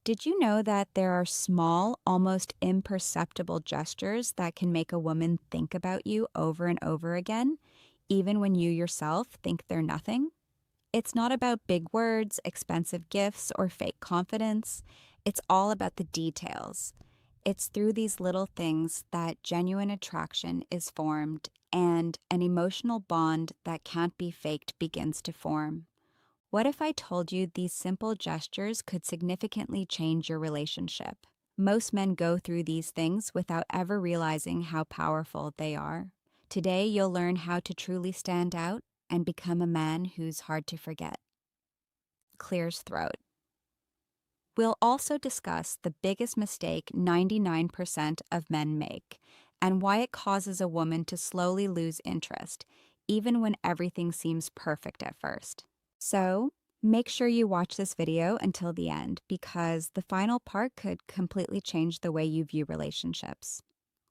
Did you know that there are small, almost imperceptible gestures that can make a woman think about you over and over again, even when you yourself think they're nothing? It's not about big words, expensive gifts, or fake confidence. It's all about the details. It's through these little things that genuine attraction is formed and an emotional bond that can't be faked begins to form. What if I told you these simple gestures could significantly change your relationship? Most men go through these things without ever realizing how powerful they are. Today, you'll learn how to truly stand out and become a man who's hard to forget. Clears throat. We'll also discuss the biggest mistake 99% of men make and why it causes a woman to slowly lose interest, even when everything seems perfect at first. So, make sure you watch this video until the end because the final part could completely change the way you view relationships.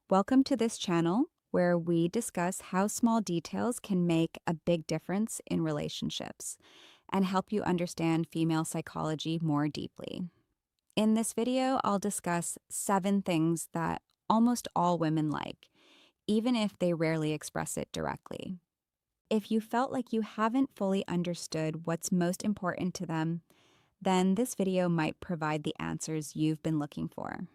Welcome to this channel where we discuss how small details can make a big difference in relationships and help you understand female psychology more deeply. In this video, I'll discuss 7 things that almost all women like, even if they rarely express it directly. If you felt like you haven't fully understood what's most important to them, then this video might provide the answers you've been looking for.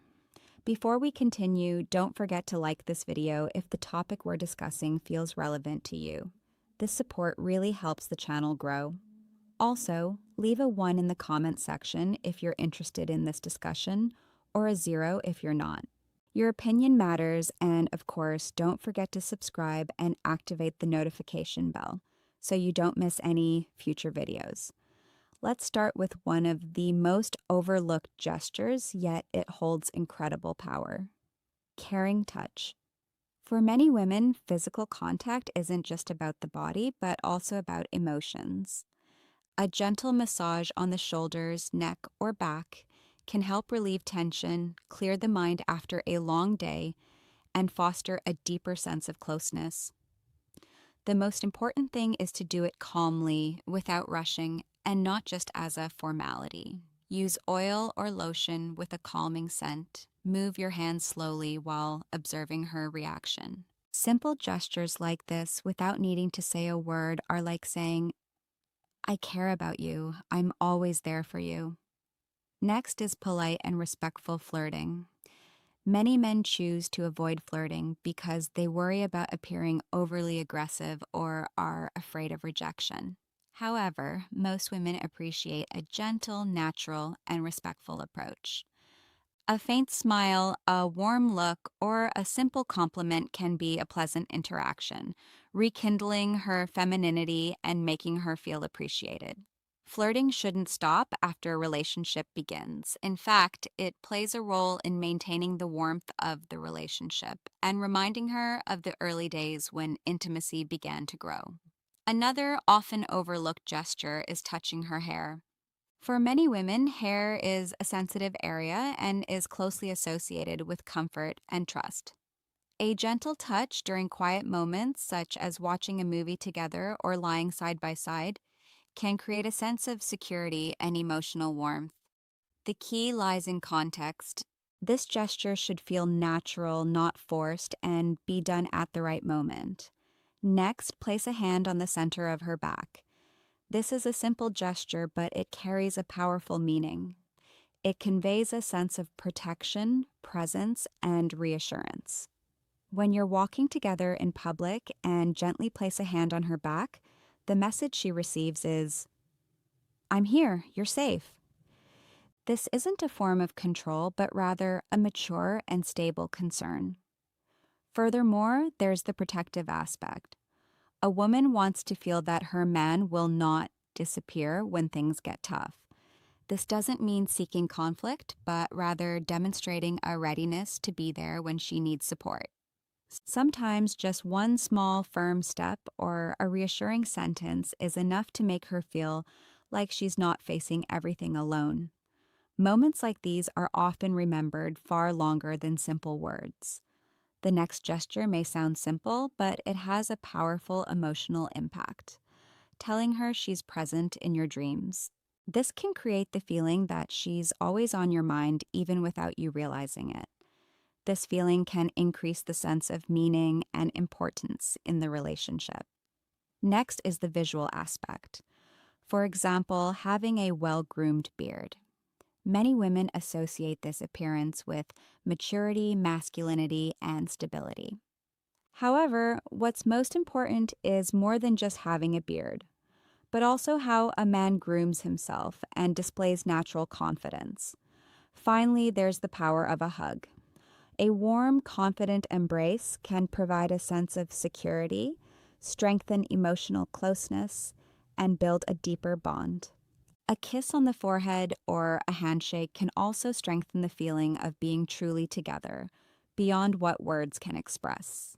Before we continue, don't forget to like this video if the topic we're discussing feels relevant to you. This support really helps the channel grow. Also, leave a 1 in the comments section if you're interested in this discussion, or a 0 if you're not. Your opinion matters, and of course, don't forget to subscribe and activate the notification bell so you don't miss any future videos. Let's start with one of the most overlooked gestures, yet it holds incredible power. Caring touch. For many women, physical contact isn't just about the body, but also about emotions. A gentle massage on the shoulders, neck, or back can help relieve tension, clear the mind after a long day, and foster a deeper sense of closeness. The most important thing is to do it calmly, without rushing, and not just as a formality. Use oil or lotion with a calming scent. Move your hands slowly while observing her reaction. Simple gestures like this, without needing to say a word, are like saying, "I care about you. I'm always there for you." Next is polite and respectful flirting. Many men choose to avoid flirting because they worry about appearing overly aggressive or are afraid of rejection. However, most women appreciate a gentle, natural, and respectful approach. A faint smile, a warm look, or a simple compliment can be a pleasant interaction, rekindling her femininity and making her feel appreciated. Flirting shouldn't stop after a relationship begins. In fact, it plays a role in maintaining the warmth of the relationship and reminding her of the early days when intimacy began to grow. Another often overlooked gesture is touching her hair. For many women, hair is a sensitive area and is closely associated with comfort and trust. A gentle touch during quiet moments, such as watching a movie together or lying side by side, can create a sense of security and emotional warmth. The key lies in context. This gesture should feel natural, not forced, and be done at the right moment. Next, place a hand on the center of her back. This is a simple gesture, but it carries a powerful meaning. It conveys a sense of protection, presence, and reassurance. When you're walking together in public and gently place a hand on her back, the message she receives is, "I'm here, you're safe." This isn't a form of control, but rather a mature and stable concern. Furthermore, there's the protective aspect. A woman wants to feel that her man will not disappear when things get tough. This doesn't mean seeking conflict, but rather demonstrating a readiness to be there when she needs support. Sometimes just one small, firm step or a reassuring sentence is enough to make her feel like she's not facing everything alone. Moments like these are often remembered far longer than simple words. The next gesture may sound simple, but it has a powerful emotional impact, telling her she's present in your dreams. This can create the feeling that she's always on your mind even without you realizing it. This feeling can increase the sense of meaning and importance in the relationship. Next is the visual aspect. For example, having a well-groomed beard. Many women associate this appearance with maturity, masculinity, and stability. However, what's most important is more than just having a beard, but also how a man grooms himself and displays natural confidence. Finally, there's the power of a hug. A warm, confident embrace can provide a sense of security, strengthen emotional closeness, and build a deeper bond. A kiss on the forehead or a handshake can also strengthen the feeling of being truly together, beyond what words can express.